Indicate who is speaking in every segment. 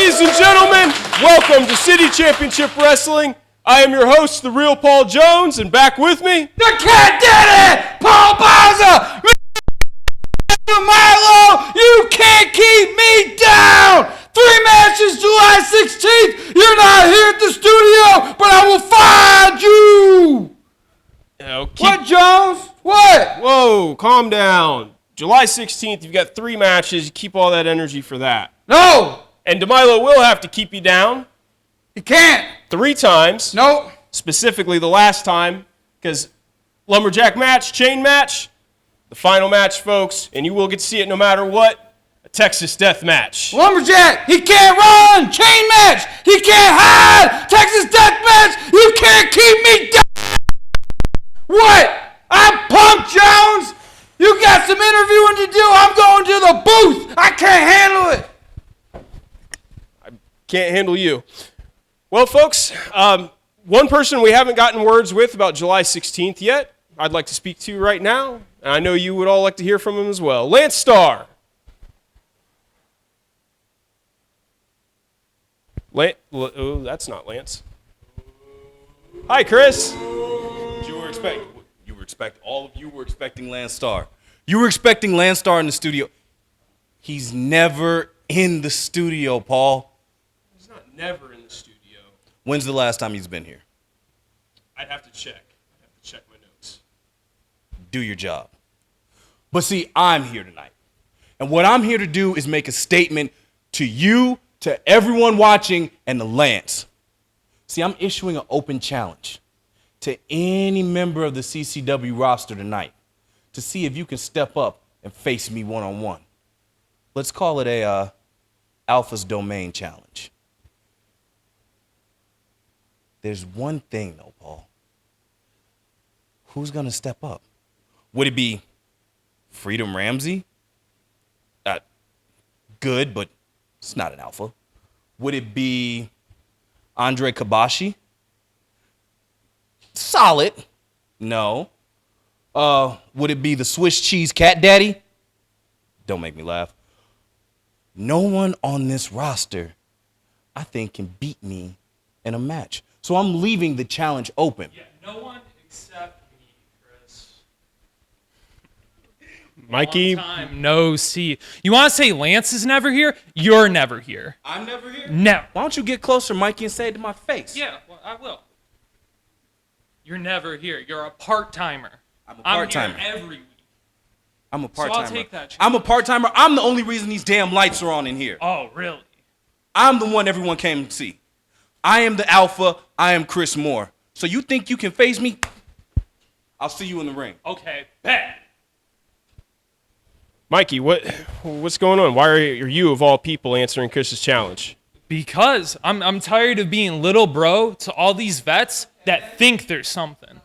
Speaker 1: Ladies and gentlemen, welcome to City Championship Wrestling. I am your host, the real Paul Jones, and back with me,
Speaker 2: the cat did it! Paul Baza! De Milo, you can't keep me down! 3 matches July 16th! You're not here at the studio, but I will find you! What, Jones? What?
Speaker 1: Whoa, calm down. July 16th, you've got 3 matches. You keep all that energy for that.
Speaker 2: No!
Speaker 1: And De Milo will have to keep you down.
Speaker 2: He can't.
Speaker 1: 3 times.
Speaker 2: Nope.
Speaker 1: Specifically the last time, because lumberjack match, chain match, the final match, folks, and you will get to see it no matter what, a Texas death match.
Speaker 2: Lumberjack, he can't run! Chain match, he can't hide! Texas death match, you can't keep me down! What? I'm pumped, Jones! You got some interviewing to do, I'm going to the booth! I can't handle it!
Speaker 1: I can't handle you. Well, folks, one person we haven't gotten words with about July 16th yet, I'd like to speak to right now, and I know you would all like to hear from him as well. Lance Starr. Oh, that's not Lance. Hi, Chris.
Speaker 3: All of you were expecting Lance Starr. You were expecting Lance Starr in the studio. He's never in the studio, Paul.
Speaker 1: He's not never in the studio.
Speaker 3: When's the last time he's been here?
Speaker 1: I'd have to check. My notes.
Speaker 3: Do your job. But see, I'm here tonight. And what I'm here to do is make a statement to you, to everyone watching, and to Lance. See, I'm issuing an open challenge to any member of the CCW roster tonight to see if you can step up and face me one-on-one. Let's call it a Alpha's Domain challenge. There's one thing, though, Paul. Who's going to step up? Would it be Freedom Ramsey? Good, but it's not an alpha. Would it be Andre Kabashi? Solid. No. Would it be the Swiss cheese cat daddy? Don't make me laugh. No one on this roster, I think, can beat me in a match. So I'm leaving the challenge open.
Speaker 4: Yeah, no one except me, Chris.
Speaker 1: Mikey.
Speaker 4: Long time no see. You want to say Lance is never here? You're never here.
Speaker 3: I'm never here?
Speaker 4: No.
Speaker 3: Why don't you get closer, Mikey, and say it to my face?
Speaker 4: Yeah, well, I will. You're never here. You're a part-timer.
Speaker 3: I'm a part-timer.
Speaker 4: I'm here every week.
Speaker 3: I'm a part-timer.
Speaker 4: So I'll take that chance.
Speaker 3: I'm a part-timer. I'm the only reason these damn lights are on in here.
Speaker 4: Oh, really?
Speaker 3: I'm the one everyone came to see. I am the alpha. I am Chris Moore. So you think you can face me? I'll see you in the ring.
Speaker 4: Okay, bet.
Speaker 1: Mikey, what's going on? Why are you, of all people, answering Chris's challenge?
Speaker 4: Because I'm tired of being little bro to all these vets that think there's something.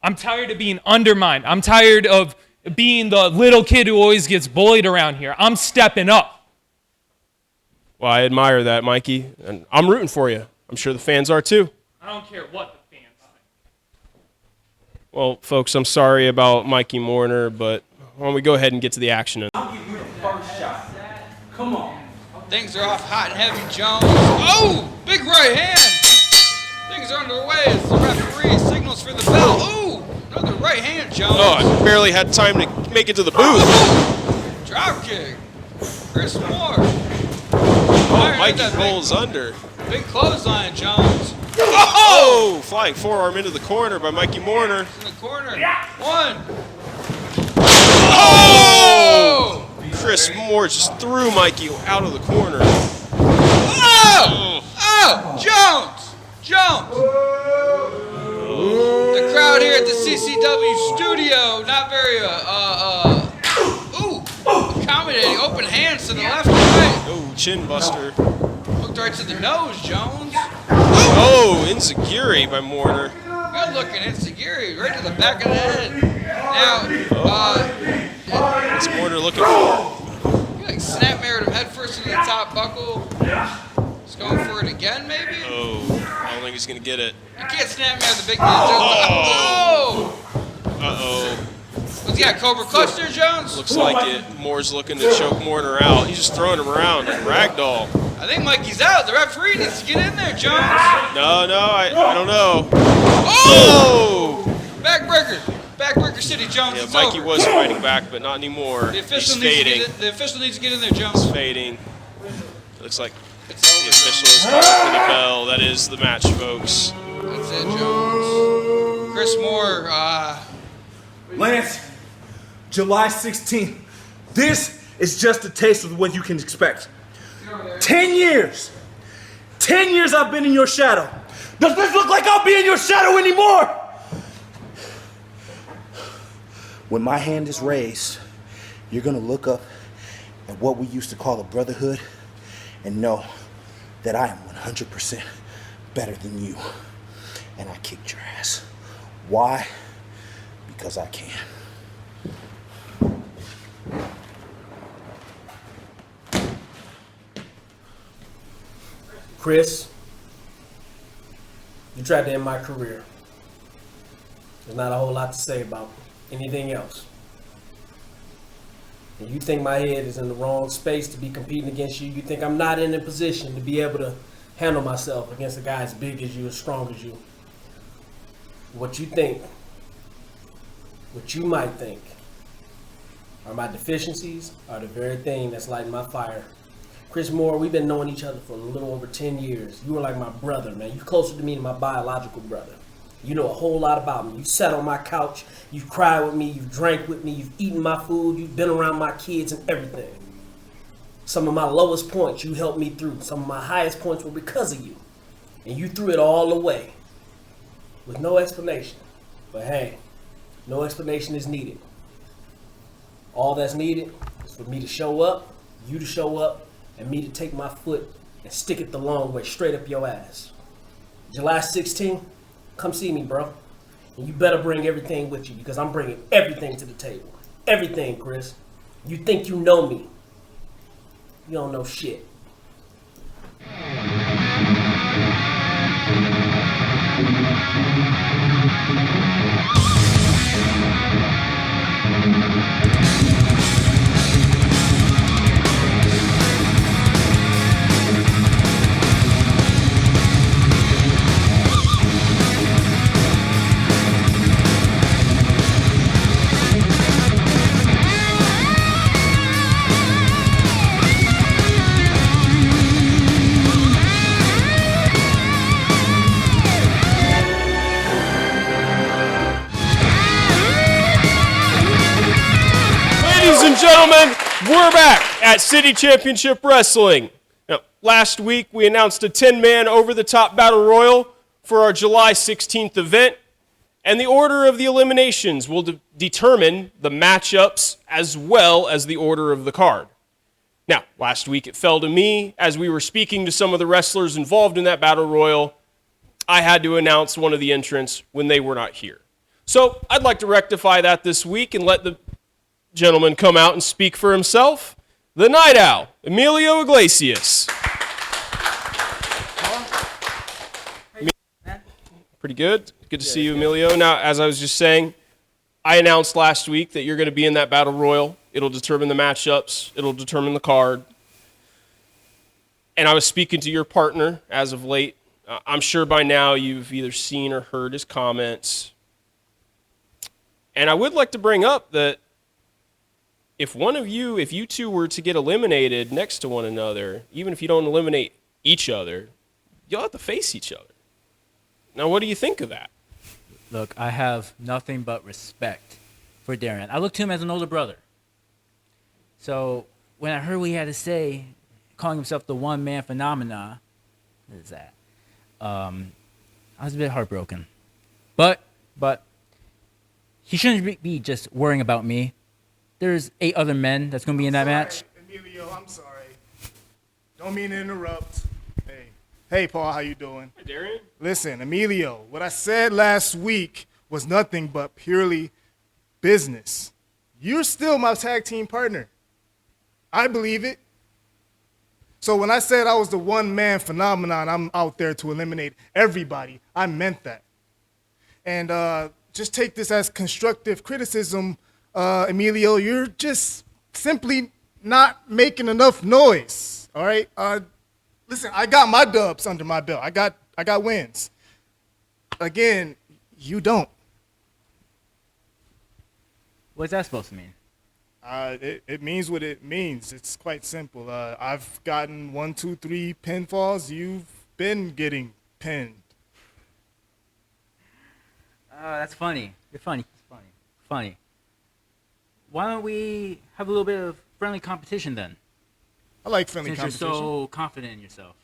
Speaker 4: I'm tired of being undermined. I'm tired of being the little kid who always gets bullied around here. I'm stepping up.
Speaker 1: Well, I admire that, Mikey, and I'm rooting for you. I'm sure the fans are too.
Speaker 4: I don't care what the fans think.
Speaker 1: Well, folks, I'm sorry about Mikey Mourner, but why don't we go ahead and get to the action?
Speaker 3: I'll give you the first shot. Come on.
Speaker 2: Things are off hot and heavy, Jones. Oh, big right hand. Things are underway as the referee signals for the bell. Oh, another right hand, Jones.
Speaker 1: Oh, I barely had time to make it to the booth.
Speaker 2: Drop kick. Chris Moore.
Speaker 1: Oh, Mikey rolls under.
Speaker 2: Big clothesline, Jones.
Speaker 1: Oh! Flying forearm into the corner by Mikey Mourner.
Speaker 2: In the corner. 1.
Speaker 1: Oh! Chris Moore just threw Mikey out of the corner.
Speaker 2: Oh! Oh! Jones! Jones! The crowd here at the CCW studio, not very, accommodating. Open hands to the left and right.
Speaker 1: Oh, chin buster.
Speaker 2: Hooked right to the nose, Jones.
Speaker 1: Oh, enziguri by Mourner.
Speaker 2: Good looking enziguri, right to the back of the head. Now,
Speaker 1: What's Mourner looking for?
Speaker 2: he like snap married him headfirst into the top buckle. He's going for it again, maybe?
Speaker 1: Oh, I don't think he's going to get it.
Speaker 2: You can't snap marry the big man, Jones. Oh!
Speaker 1: Uh-oh.
Speaker 2: What's he got, Cobra Clutch there, Jones?
Speaker 1: Looks like it. Moore's looking to choke Mourner out. He's just throwing him around like ragdoll.
Speaker 2: I think Mikey's out. The referee needs to get in there, Jones.
Speaker 1: No, I don't know.
Speaker 2: Oh! Backbreaker City, Jones.
Speaker 1: Yeah,
Speaker 2: it's
Speaker 1: Mikey
Speaker 2: over.
Speaker 1: was fighting back, but not anymore.
Speaker 2: The official,
Speaker 1: He's
Speaker 2: needs to
Speaker 1: fading.
Speaker 2: get in, the official needs to get in there, Jones.
Speaker 1: Fading. Looks like
Speaker 2: It's
Speaker 1: the
Speaker 2: over.
Speaker 1: official is calling for the bell. That is the match, folks.
Speaker 2: That's it, Jones. Chris Moore,
Speaker 3: Lance, July 16th. This is just a taste of what you can expect. 10 years. 10 years I've been in your shadow. Does this look like I'll be in your shadow anymore? When my hand is raised, you're gonna look up at what we used to call a brotherhood and know that I am 100% better than you. And I kicked your ass. Why? Because I can.
Speaker 5: Chris, you tried to end my career. There's not a whole lot to say about anything else. And you think my head is in the wrong space to be competing against you. You think I'm not in a position to be able to handle myself against a guy as big as you, as strong as you. What you think, what you might think, are my deficiencies are the very thing that's lighting my fire. Chris Moore, we've been knowing each other for a little over 10 years. You were like my brother, man. You're closer to me than my biological brother. You know a whole lot about me. You sat on my couch, you've cried with me, you've drank with me, you've eaten my food, you've been around my kids and everything. Some of my lowest points you helped me through. Some of my highest points were because of you. And you threw it all away with no explanation. But hey, no explanation is needed. All that's needed is for me to show up, you to show up, and me to take my foot and stick it the long way straight up your ass. July 16th, come see me, bro. And you better bring everything with you because I'm bringing everything to the table. Everything, Chris. You think you know me. You don't know shit.
Speaker 1: Ladies and gentlemen, we're back at City Championship Wrestling. Now, last week we announced a 10-man over-the-top battle royal for our July 16th event, and the order of the eliminations will determine the matchups as well as the order of the card. Now, last week it fell to me, as we were speaking to some of the wrestlers involved in that battle royal, I had to announce one of the entrants when they were not here. So I'd like to rectify that this week and let the gentleman come out and speak for himself. The Night Owl, Emilio Iglesias. Pretty good. Good to see you, Emilio. Now, as I was just saying, I announced last week that you're going to be in that battle royal. It'll determine the matchups. It'll determine the card. And I was speaking to your partner as of late. I'm sure by now you've either seen or heard his comments. And I would like to bring up that if you two were to get eliminated next to one another, even if you don't eliminate each other, you'll have to face each other. Now, what do you think of that?
Speaker 6: Look, I have nothing but respect for Darion. I look to him as an older brother. So when I heard what he had to say, calling himself the one-man phenomena, what is that? I was a bit heartbroken. But he shouldn't be just worrying about me. There's 8 other men that's going to be in that match.
Speaker 7: Emilio, I'm sorry. Don't mean to interrupt. Hey, Paul, how you doing?
Speaker 1: Hi, Darion.
Speaker 7: Listen, Emilio, what I said last week was nothing but purely business. You're still my tag team partner. I believe it. So when I said I was the one-man phenomenon, I'm out there to eliminate everybody, I meant that. And just take this as constructive criticism. Emilio, you're just simply not making enough noise, all right? Listen, I got my dubs under my belt. I got wins. Again, you don't.
Speaker 6: What's that supposed to mean?
Speaker 7: It means what it means. It's quite simple. I've gotten 1, 2, 3 pinfalls. You've been getting pinned.
Speaker 6: That's funny. You're funny. It's funny. Funny. Why don't we have a little bit of friendly competition then?
Speaker 7: I like friendly
Speaker 6: Since
Speaker 7: competition.
Speaker 6: you're so confident in yourself.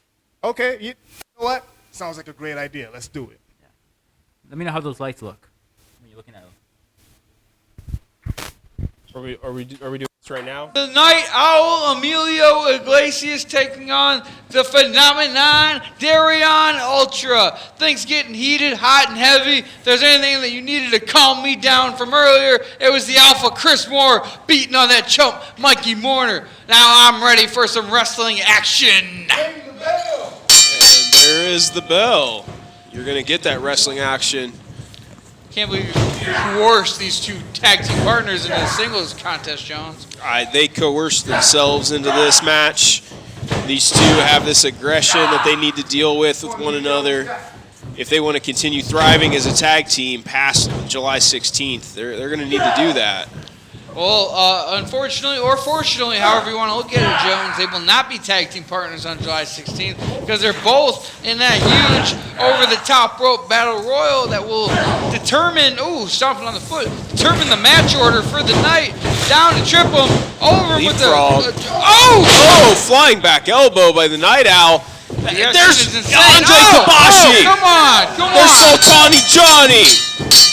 Speaker 7: Okay, you know what? Sounds like a great idea. Let's do it.
Speaker 6: Let me know how those lights look when you're looking at them.
Speaker 1: Are we doing this right now?
Speaker 2: The Night Owl, Emilio Iglesias, taking on the phenomenon, Darion Ultra. Things getting heated, hot, and heavy. If there's anything that you needed to calm me down from earlier, it was the Alpha Chris Moore beating on that chump, Mikey Mourner. Now I'm ready for some wrestling action.
Speaker 1: And there is the bell. You're going to get that wrestling action.
Speaker 2: Can't believe you coerced these two tag team partners in a singles contest, Jones.
Speaker 1: They coerced themselves into this match. These two have this aggression that they need to deal with one another. If they want to continue thriving as a tag team past July 16th, they're going to need to do that.
Speaker 2: Well, unfortunately or fortunately, however you want to look at it, Jones, they will not be tag team partners on July 16th because they're both in that huge over-the-top rope battle royal that will determine, stomping on the foot, determine the match order for the night. Down to trip them, over with the...
Speaker 1: Flying back elbow by the Night Owl.
Speaker 2: Yes,
Speaker 1: There's
Speaker 2: this is insane.
Speaker 1: Andre Kabashi.
Speaker 2: Come on.
Speaker 1: There's Sultani Johnny.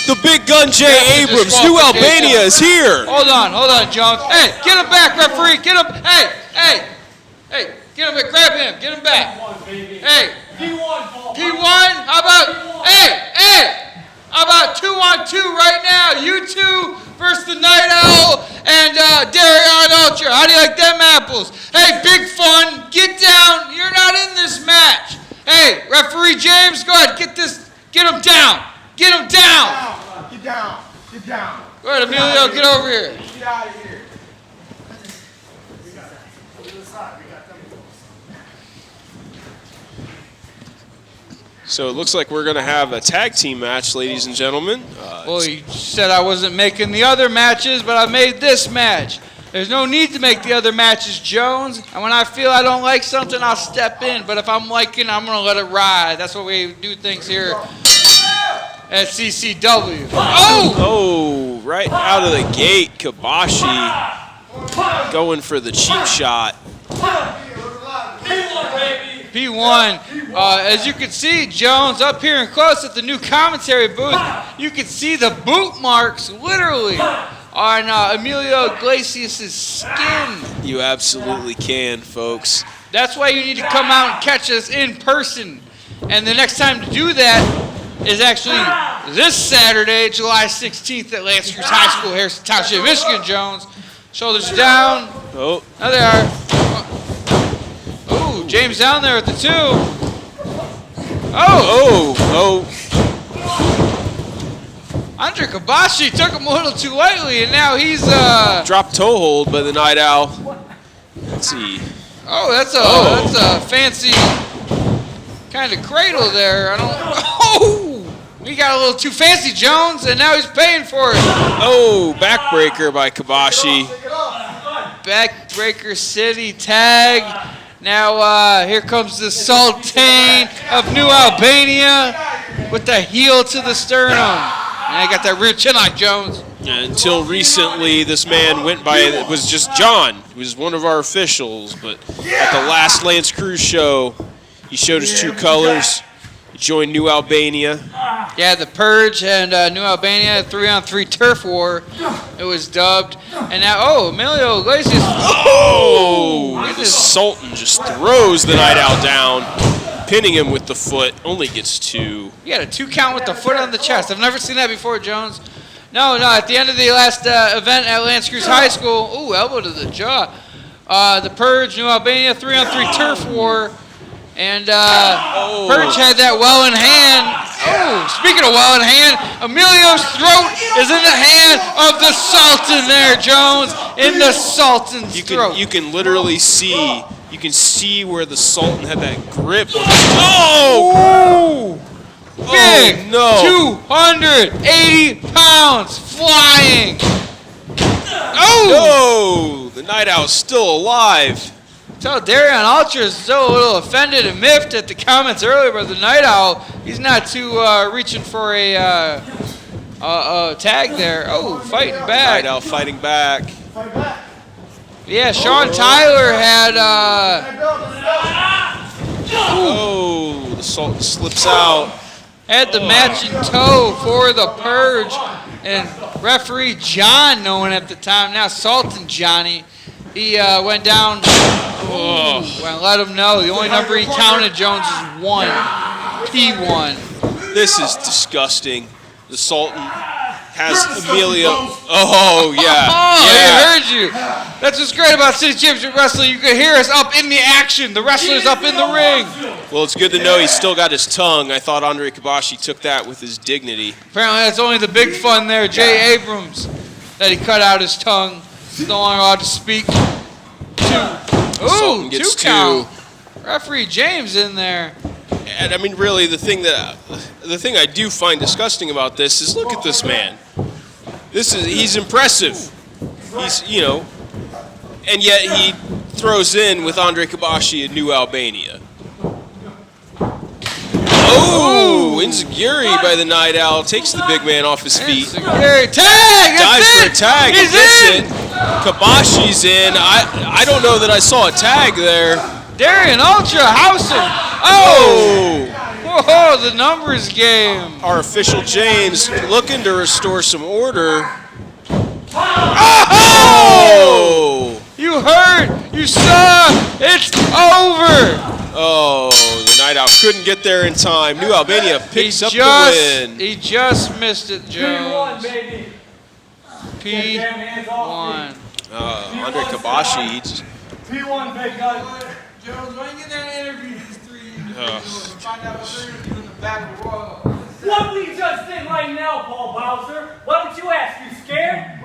Speaker 1: The Big Gun Jay Abrams. New Albania is here.
Speaker 2: Hold on, Jones. Hey, get him back, referee. Get him. Hey, get him back. Grab him. Get him back. Hey, P1. How about 2-on-2 right now? You two versus the Night Owl and Darion Ultra. How do you like them apples? Hey, big fun. Get down. You're not in this match. Hey, referee James, go ahead. Get him down. Get him down.
Speaker 7: Get down. Get down.
Speaker 2: Go ahead, Emilio. Get over here.
Speaker 7: Get out of here.
Speaker 1: So it looks like we're going to have a tag team match, ladies and gentlemen.
Speaker 2: Well, you said I wasn't making the other matches, but I made this match. There's no need to make the other matches, Jones. And when I feel I don't like something, I'll step in. But if I'm liking it, I'm going to let it ride. That's what we do things here at CCW.
Speaker 1: Oh, right out of the gate, Kabashi going for the cheap shot.
Speaker 2: P1. As you can see, Jones, up here and close at the new commentary booth, you can see the boot marks, literally, on Emilio Iglesias' skin.
Speaker 1: You absolutely can, folks.
Speaker 2: That's why you need to come out and catch us in person. And the next time to do that is actually this Saturday, July 16th at L'Anse Creuse High School, Harrison Township, Michigan, Jones. Shoulders down.
Speaker 1: Oh.
Speaker 2: There they are. Oh, James down there at the 2. Andre Kabashi took him a little too lightly, and now he's
Speaker 1: Drop toe hold by the Night Owl. Let's see.
Speaker 2: Oh, that's a fancy kind of cradle there. He got a little too fancy, Jones, and now he's paying for it.
Speaker 1: Oh, backbreaker by Kabashi.
Speaker 2: Backbreaker City tag. Now here comes the Sultan of New Albania with the heel to the sternum. And I got that rear chin lock, Jones.
Speaker 1: Until recently, this man went by, it was just John, who was one of our officials, but at the last L'Anse Creuse show, he showed his true colors. He joined New Albania.
Speaker 2: Yeah, the Purge and New Albania 3-on-3 turf war. It was dubbed. And now, Emilio Iglesias.
Speaker 1: The Sultan just throws the Night Owl down, pinning him with the foot. Only gets 2.
Speaker 2: He had a 2 count with the foot on the chest. I've never seen that before, Jones. No, at the end of the last event at L'Anse Creuse High School, elbow to the jaw. The Purge, New Albania 3-on-3 turf war. And Purge had that well in hand. Speaking of well in hand, Emilio's throat is in the hand of the Sultan there, Jones. In the Sultan's throat.
Speaker 1: You can literally see You can see where the Sultan had that grip. Oh!
Speaker 2: Big!
Speaker 1: Oh, no.
Speaker 2: 280 pounds flying! Oh!
Speaker 1: No! The Night Owl's still alive.
Speaker 2: Tell Darion Ultra is still a little offended and miffed at the comments earlier about the Night Owl. He's not too reaching for a tag there. Oh, fighting back.
Speaker 1: Night Owl fighting back.
Speaker 2: Yeah, Sean Tyler had.
Speaker 1: Oh, the Sultan slips out.
Speaker 2: Had the match in tow for the Purge, and referee John, known at the time now Sultan Johnny, he went down. Well, let him know the only number he counted, Jones, is 1. P1.
Speaker 1: This is disgusting. The Sultan has Emilio. Oh, yeah.
Speaker 2: Oh,
Speaker 1: yeah.
Speaker 2: he heard you. That's what's great about City Championship Wrestling. You can hear us up in the action. The wrestlers up in the ring.
Speaker 1: Well, it's good to know he's still got his tongue. I thought Andre Kabashi took that with his dignity.
Speaker 2: Apparently, that's only the big fun there. Jay Abrams, that he cut out his tongue. He's no longer allowed to speak. 2. Ooh, 2 count. Referee James in there.
Speaker 1: And I mean, really, the thing I do find disgusting about this is look at this man. He's impressive. He's, and yet he throws in with Andre Kabashi in New Albania. Oh, Inzaguri by the Night Owl takes the big man off his feet.
Speaker 2: Inzaguri, tag!
Speaker 1: Dives for a tag.
Speaker 2: He's
Speaker 1: gets
Speaker 2: in!
Speaker 1: it. Kabashi's in. I don't know that I saw a tag there.
Speaker 2: Darion Ultra, house him.
Speaker 1: Oh!
Speaker 2: Whoa, the numbers game.
Speaker 1: Our official James looking to restore some order. Oh!
Speaker 2: You heard, you saw, it's over.
Speaker 1: Oh, the Night Owl couldn't get there in time. New Albania picks up the win.
Speaker 2: He just missed it, Jones.
Speaker 5: P1, baby.
Speaker 2: P1.
Speaker 1: Andre Kabashi, he just...
Speaker 5: P1, big gun.
Speaker 2: Jones, when you get that interview, these 3
Speaker 5: What we just did right now, Paul Bowser. Why don't you ask? You scared?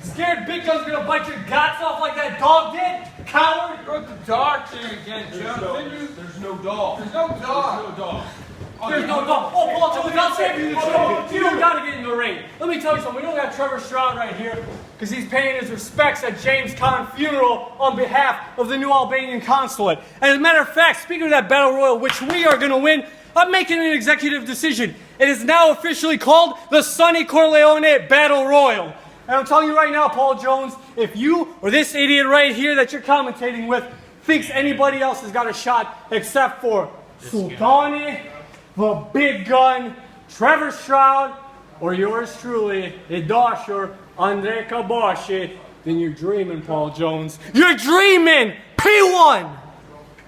Speaker 5: Scared Big Gun's gonna bite your guts off like that dog did? Coward!
Speaker 2: Broke the dog thing again, Jones.
Speaker 5: There's no dog.
Speaker 2: There's no dog.
Speaker 5: There's no dog. Oh, Paul, I'll save you the trouble. You don't gotta get in the ring. Let me tell you something. We don't got Trevor Stroud right here because he's paying his respects at James Conn funeral on behalf of the new Albanian consulate. And as a matter of fact, speaking of that battle royal, which we are gonna win, I'm making an executive decision. It is now officially called the Sonny Corleone Battle Royal. And I'm telling you right now, Paul Jones, if you or this idiot right here that you're commentating with thinks anybody else has got a shot except for Sultani, the Big Gun, Trevor Stroud, or yours truly, Idasher, Andre Kabashi, then you're dreaming, Paul Jones. You're dreaming! P1!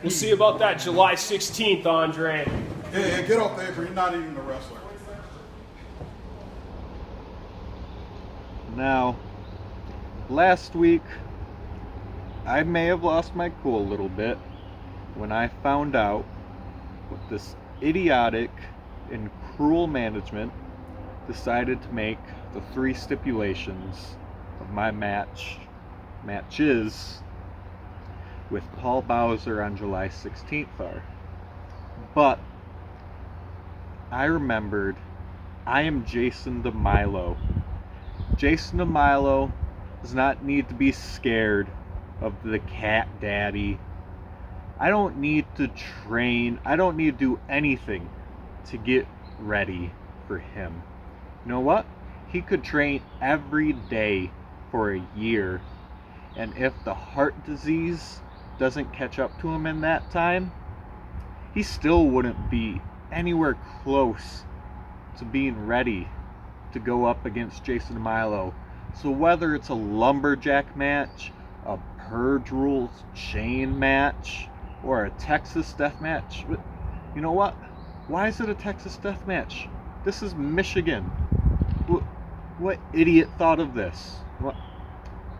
Speaker 5: We'll see about that July 16th, Andre.
Speaker 8: Hey, get off the apron. You're not even a wrestler.
Speaker 9: Now, last week, I may have lost my cool a little bit when I found out what this idiotic and cruel management decided to make the 3 stipulations of my matches with Paul Bowser on July 16th are. But I remembered I am Jason De Milo. Jason De Milo does not need to be scared of the cat daddy. I don't need to train. I don't need to do anything to get ready for him. You know what? He could train every day for a year. And if the heart disease doesn't catch up to him in that time, he still wouldn't be anywhere close to being ready to go up against Jason De Milo. So whether it's a lumberjack match, a Purge Rules chain match, or a Texas death match, you know what? Why is it a Texas death match? This is Michigan. What idiot thought of this? What?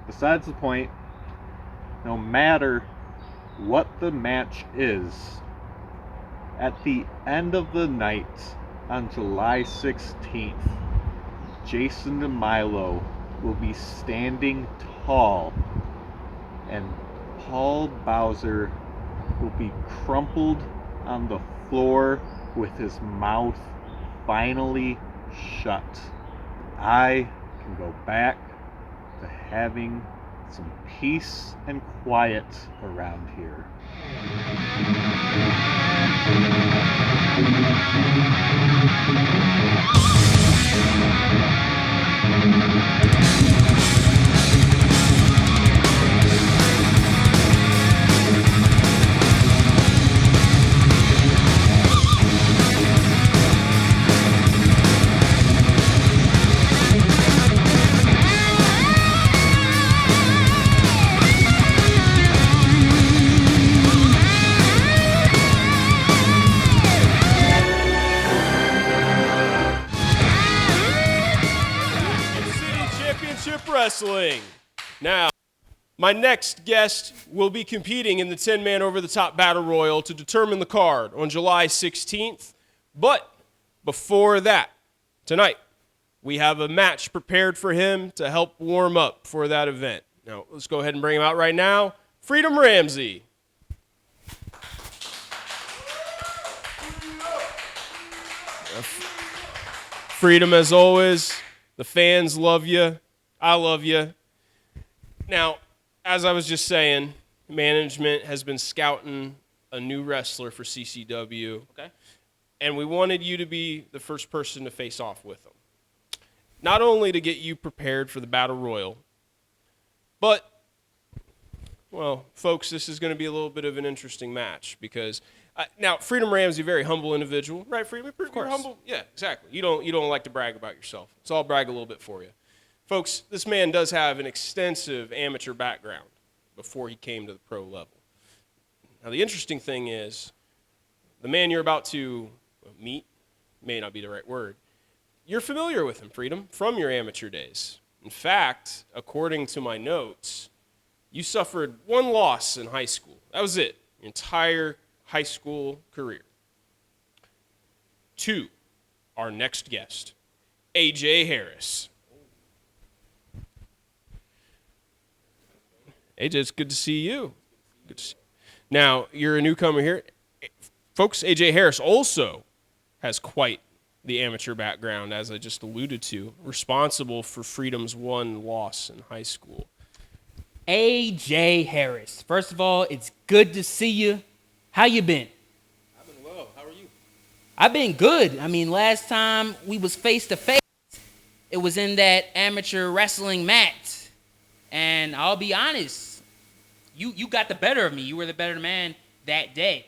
Speaker 9: Besides the point, no matter what the match is, at the end of the night on July 16th, Jason De Milo will be standing tall, and Paul Bowser will be crumpled on the floor with his mouth finally shut. I can go back to having some peace and quiet around here.
Speaker 1: Wrestling. Now, my next guest will be competing in the 10-man over-the-top battle royal to determine the card on July 16th. But before that, tonight, we have a match prepared for him to help warm up for that event. Now, let's go ahead and bring him out right now. Freedom Ramsey. Freedom, as always. The fans love you. I love you. Now, as I was just saying, management has been scouting a new wrestler for CCW.
Speaker 6: Okay.
Speaker 1: And we wanted you to be the first person to face off with them. Not only to get you prepared for the Battle Royal, but, well, folks, this is going to be a little bit of an interesting match because now Freedom Ramsey, very humble individual, right? Freedom, you're humble. Yeah, exactly. You don't like to brag about yourself, so I'll brag a little bit for you. Folks, this man does have an extensive amateur background before he came to the pro level. Now, the interesting thing is, the man you're about to meet, may not be the right word, you're familiar with him, Freedom, from your amateur days. In fact, according to my notes, you suffered one loss in high school. That was it, your entire high school career. To our next guest, AJ Harris. AJ, it's good to see you. Good to see you. Now, you're a newcomer here. Folks, AJ Harris also has quite the amateur background, as I just alluded to, responsible for Freedom's one loss in high school.
Speaker 10: AJ Harris. First of all, it's good to see you. How you been?
Speaker 11: I've been well. How are you?
Speaker 10: I've been good. I mean, last time we was face to face, it was in that amateur wrestling match. And I'll be honest, you got the better of me. You were the better man that day.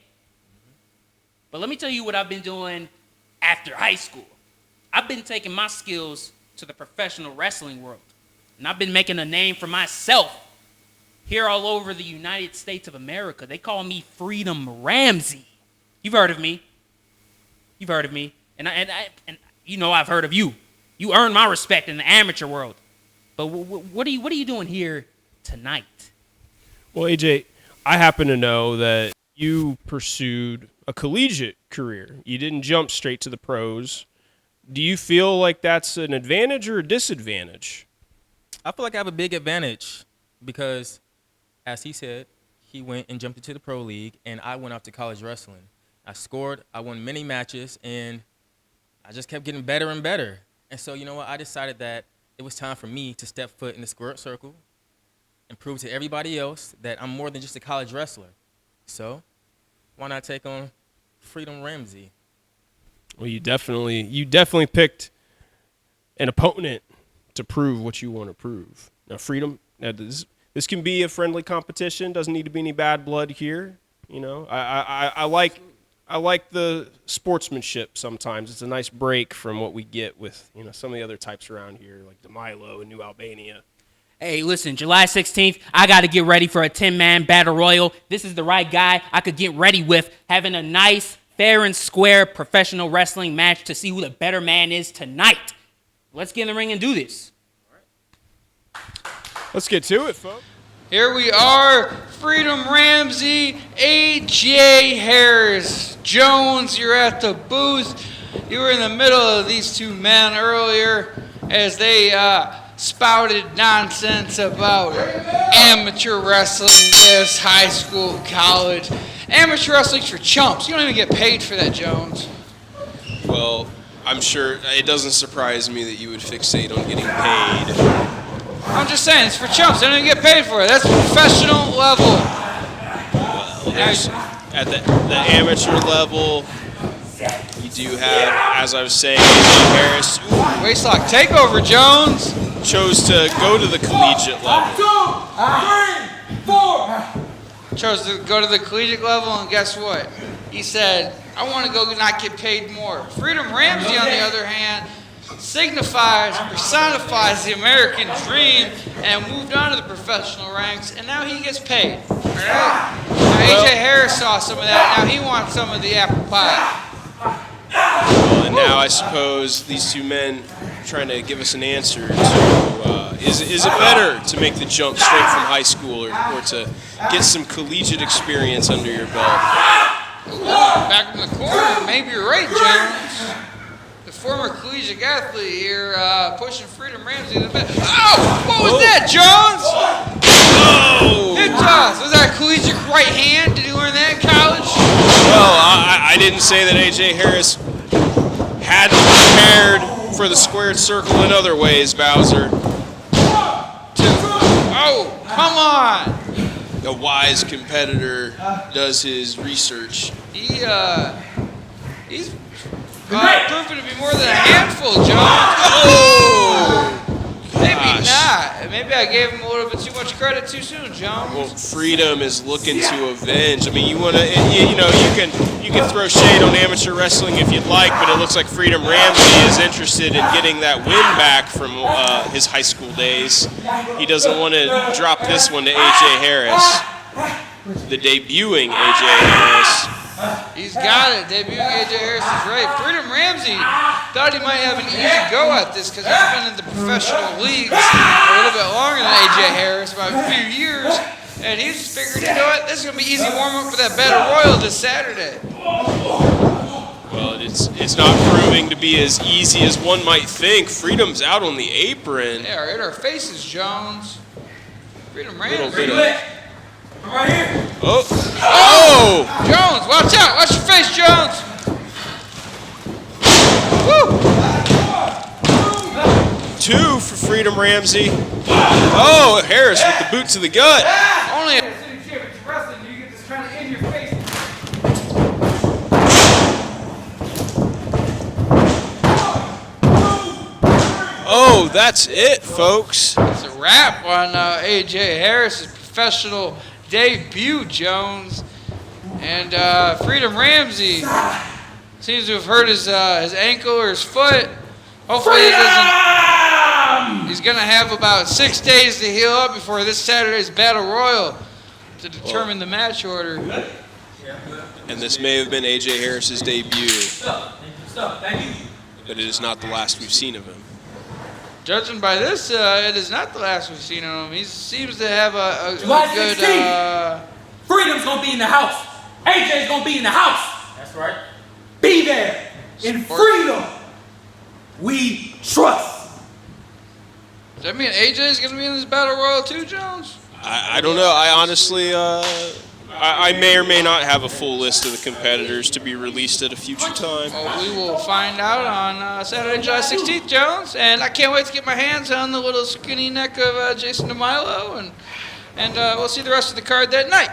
Speaker 10: But let me tell you what I've been doing after high school. I've been taking my skills to the professional wrestling world. And I've been making a name for myself here all over the United States of America. They call me Freedom Ramsey. You've heard of me. You've heard of me. And you know I've heard of you. You earned my respect in the amateur world. But what are you doing here tonight?
Speaker 1: Well, AJ, I happen to know that you pursued a collegiate career. You didn't jump straight to the pros. Do you feel like that's an advantage or a disadvantage?
Speaker 11: I feel like I have a big advantage because, as he said, he went and jumped into the pro league, and I went off to college wrestling. I scored, I won many matches, and I just kept getting better and better. And so, you know what, I decided that it was time for me to step foot in the squared circle and prove to everybody else that I'm more than just a college wrestler. So, why not take on Freedom Ramsey?
Speaker 1: Well, you definitely picked an opponent to prove what you want to prove. Now, Freedom, this can be a friendly competition. Doesn't need to be any bad blood here. You know, I like the sportsmanship sometimes. It's a nice break from what we get with, you know, some of the other types around here, like De Milo and New Albania.
Speaker 10: Hey, listen, July 16th, I got to get ready for a 10-man battle royal. This is the right guy I could get ready with, having a nice, fair and square professional wrestling match to see who the better man is tonight. Let's get in the ring and do this.
Speaker 1: Let's get to it, folks.
Speaker 2: Here we are, Freedom Ramsey, AJ Harris. Jones, you're at the booth. You were in the middle of these two men earlier as they spouted nonsense about amateur wrestling, this high school, college. Amateur wrestling's for chumps. You don't even get paid for that, Jones.
Speaker 1: Well, I'm sure it doesn't surprise me that you would fixate on getting paid.
Speaker 2: I'm just saying, it's for chumps. They don't even get paid for it. That's professional level.
Speaker 1: Well, at the amateur level, you do have, as I was saying, AJ Harris.
Speaker 2: Waistlock takeover, Jones.
Speaker 1: Chose to go to the collegiate level.
Speaker 2: 2, 3, 4. Chose to go to the collegiate level, and guess what? He said, I want to go not get paid more. Freedom Ramsey, on the other hand, signifies, personifies the American dream and moved on to the professional ranks, and now he gets paid. All right? Now, AJ Harris saw some of that. Now he wants some of the apple pie.
Speaker 1: Well, and now I suppose these two men trying to give us an answer to is it better to make the jump straight from high school or to get some collegiate experience under your belt?
Speaker 2: Back in the corner, maybe you're right, Jones. The former collegiate athlete here pushing Freedom Ramsey in the back. Oh! What was that, Jones?
Speaker 1: Oh!
Speaker 2: Hit toss. Was that a collegiate right hand? Did you learn that in college?
Speaker 1: Well, I didn't say that AJ Harris hadn't prepared for the squared circle in other ways, Bowser.
Speaker 2: Oh, come on.
Speaker 1: A wise competitor does his research.
Speaker 2: He's proven to be more than a handful, Jones. Oh! Maybe not. Maybe I gave him a little bit too much credit too soon, Jones.
Speaker 1: Well, Freedom is looking to avenge. I mean, you can throw shade on amateur wrestling if you'd like, but it looks like Freedom Ramsey is interested in getting that win back from his high school days. He doesn't want to drop this one to AJ Harris, the debuting AJ Harris.
Speaker 2: He's got it. Debuting AJ Harris is right. Freedom Ramsey thought he might have an easy go at this because he's been in the professional leagues a little bit longer than AJ Harris, about a few years. And he just figured, you know what, this is going to be easy warm-up for that Battle Royal this Saturday.
Speaker 1: Well, it's not proving to be as easy as one might think. Freedom's out on the apron.
Speaker 2: They are in our faces, Jones. Freedom Ramsey.
Speaker 1: Little bit of...
Speaker 2: I'm right here.
Speaker 1: Oh!
Speaker 2: Jones, watch out. Watch your face, Jones. Woo!
Speaker 1: 2 for Freedom Ramsey. Oh, Harris with the boot to the gut.
Speaker 2: Only a
Speaker 12: wrestling, you get this kind of in your face.
Speaker 1: Oh, that's it, folks.
Speaker 2: It's a wrap on AJ Harris's professional debut, Jones. And Freedom Ramsey seems to have hurt his ankle or his foot. Hopefully it doesn't. He's going to have about 6 days to heal up before this Saturday's Battle Royal to determine the match order.
Speaker 1: And this may have been AJ Harris's debut. But it is not the last we've seen of him.
Speaker 2: Judging by this, it is not the last we've seen of him. He seems to have a
Speaker 12: July
Speaker 2: good...
Speaker 12: 16th. Freedom's going to be in the house. AJ's going to be in the house. That's right. Be there. In Freedom, we trust.
Speaker 2: Does that mean AJ's going to be in this Battle Royal too, Jones?
Speaker 1: I don't know. I honestly... I may or may not have a full list of the competitors to be released at a future time.
Speaker 2: Well, we will find out on Saturday, July 16th, Jones. And I can't wait to get my hands on the little skinny neck of Jason De Milo. And we'll see the rest of the card that night.